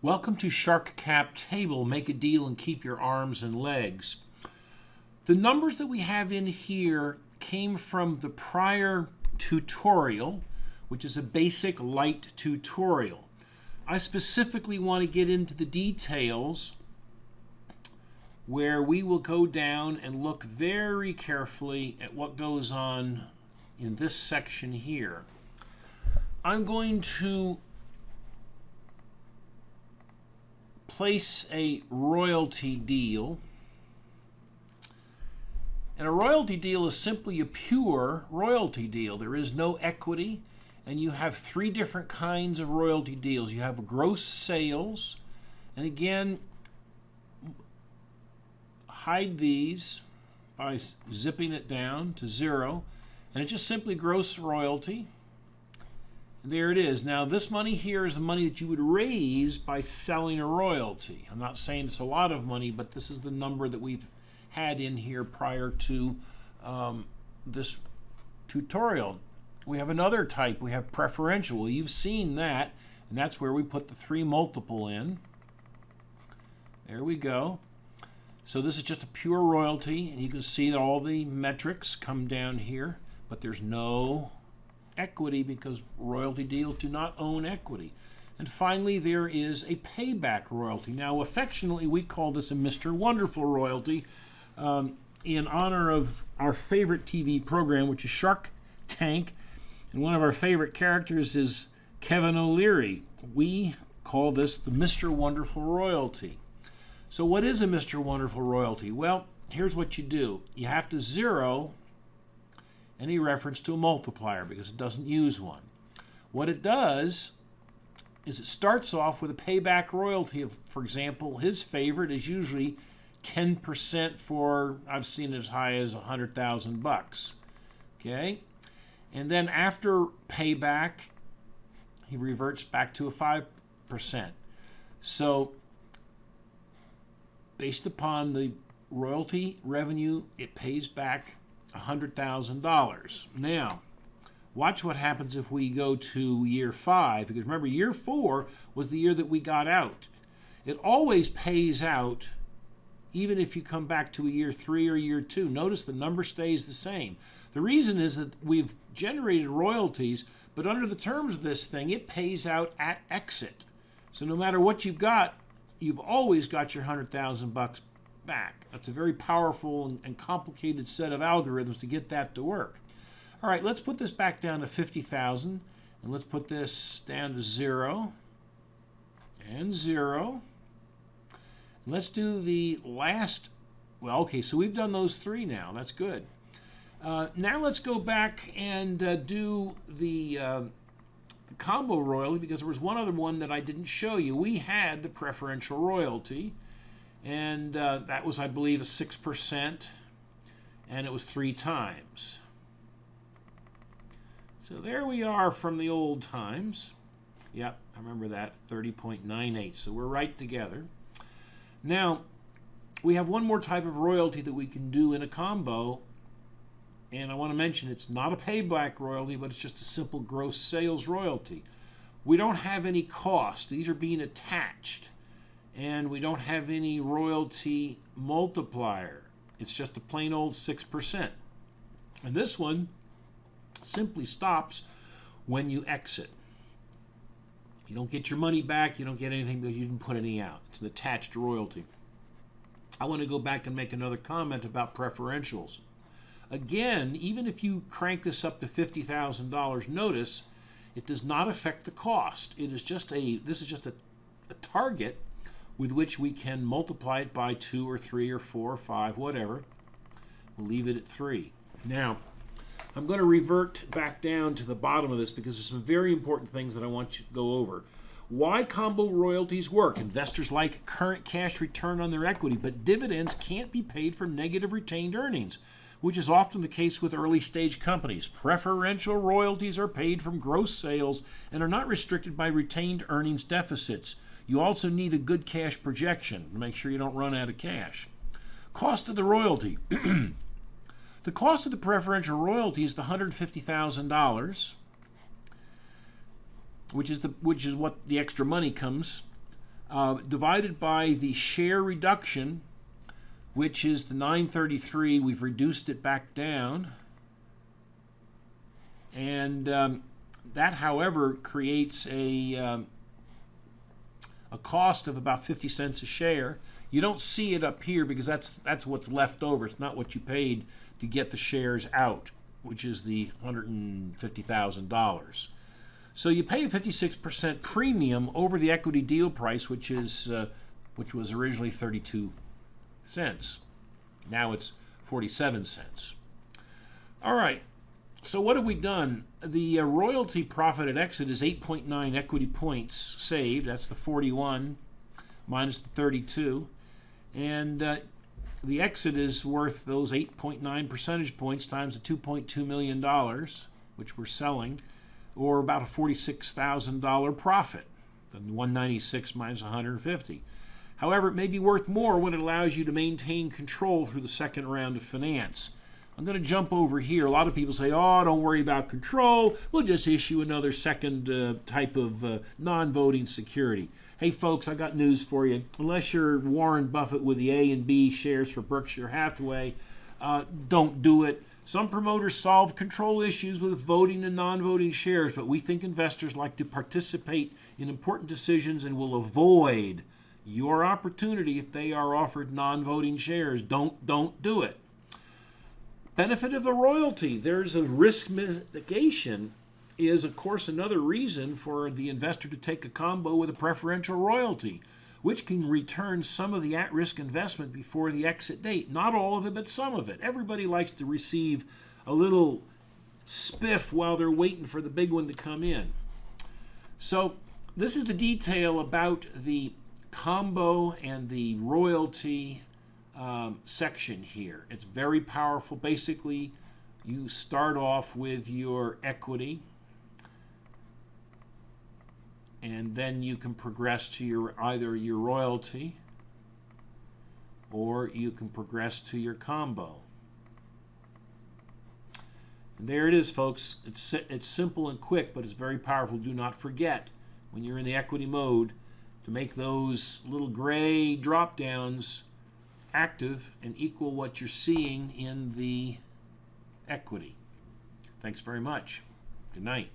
Welcome to SharkCapTable. Make a deal and keep your arms and legs. The numbers that we have in here came from the prior tutorial, which is a basic LITE tutorial. I specifically want to get into the details where we will go down and look very carefully at what goes on in this section here. I'm going to place a royalty deal. And a royalty deal is simply a pure royalty deal. There is no equity, and you have three different kinds of royalty deals. You have gross sales, and again, hide these by zipping it down to 0, and it's just simply gross royalty. There it is. Now this money here is the money that you would raise by selling a royalty. I'm not saying it's a lot of money, but this is the number that we've had in here prior to this tutorial. We have another type. We have preferential. Well, you've seen that, and that's where we put the 3 multiple in. There we go. So this is just a pure royalty, and you can see that all the metrics come down here, but there's no equity because royalty deals do not own equity. And finally, there is a payback royalty. Now, affectionately, we call this a Mr. Wonderful royalty in honor of our favorite TV program, which is Shark Tank. And one of our favorite characters is Kevin O'Leary. We call this the Mr. Wonderful royalty. So what is a Mr. Wonderful royalty? Well, here's what you do. You have to zero any reference to a multiplier because it doesn't use one. What it does is it starts off with a payback royalty of, for example, his favorite is usually 10% for, I've seen it as high as $100,000. Okay? And then after payback, he reverts back to a 5%. So based upon the royalty revenue, it pays back $100,000. Now, watch what happens if we go to year 5, because remember, year 4 was the year that we got out. It always pays out even if you come back to a year 3 or year 2. Notice the number stays the same. The reason is that we've generated royalties, but under the terms of this thing, it pays out at exit. So no matter what you've got, you've always got your $100,000 back. That's a very powerful and complicated set of algorithms to get that to work. All right, let's put this back down to 50,000, and let's put this down to 0 and 0. And let's do the last. Well, okay, so we've done those 3 now. That's good. Now let's go back and do the combo royalty, because there was one other one that I didn't show you. We had the preferential royalty, and that was, I believe, a 6%, and it was 3 times. So there we are from the old times. Yep, I remember that, 30.98. So we're right together. Now, we have one more type of royalty that we can do in a combo, and I want to mention it's not a payback royalty, but it's just a simple gross sales royalty. We don't have any cost. These are being attached. And we don't have any royalty multiplier. It's just a plain old 6%. And this one simply stops when you exit. You don't get your money back. You don't get anything because you didn't put any out. It's an attached royalty. I want to go back and make another comment about preferentials. Again, even if you crank this up to $50,000, notice it does not affect the cost. It is just this is just a target with which we can multiply it by 2 or 3 or 4 or 5, whatever. We'll leave it at 3. Now, I'm going to revert back down to the bottom of this because there's some very important things that I want you to go over. Why combo royalties work. Investors like current cash return on their equity, but dividends can't be paid from negative retained earnings, which is often the case with early stage companies. Preferential royalties are paid from gross sales and are not restricted by retained earnings deficits. You also need a good cash projection to make sure you don't run out of cash. Cost of the royalty. The cost of the preferential royalty is the $150,000, which is what the extra money comes. divided by the share reduction, which is the 933. We've reduced it back down. And that, however, creates a cost of about 50 cents a share. You don't see it up here because that's what's left over. It's not what you paid to get the shares out, which is the $150,000. So you pay a 56% premium over the equity deal price, which was originally 32 cents. Now it's 47 cents. All right. So what have we done? The royalty profit at exit is 8.9 equity points saved. That's the 41 minus the 32. And the exit is worth those 8.9 percentage points times the $2.2 million, which we're selling, or about a $46,000 profit. The 196 minus 150. However, it may be worth more when it allows you to maintain control through the second round of finance. I'm going to jump over here. A lot of people say, oh, don't worry about control. We'll just issue another second type of non-voting security. Hey, folks, I got news for you. Unless you're Warren Buffett with the A and B shares for Berkshire Hathaway, don't do it. Some promoters solve control issues with voting and non-voting shares, but we think investors like to participate in important decisions and will avoid your opportunity if they are offered non-voting shares. Don't do it. Benefit of the royalty. There's a risk mitigation is, of course, another reason for the investor to take a combo with a preferential royalty, which can return some of the at-risk investment before the exit date. Not all of it, but some of it. Everybody likes to receive a little spiff while they're waiting for the big one to come in. So this is the detail about the combo and the royalty section here. It's very powerful. Basically, you start off with your equity, and then you can progress to either your royalty or you can progress to your combo. And there it is, folks. It's simple and quick, but it's very powerful. Do not forget, when you're in the equity mode, to make those little gray drop downs active and equal what you're seeing in the equity. Thanks very much. Good night.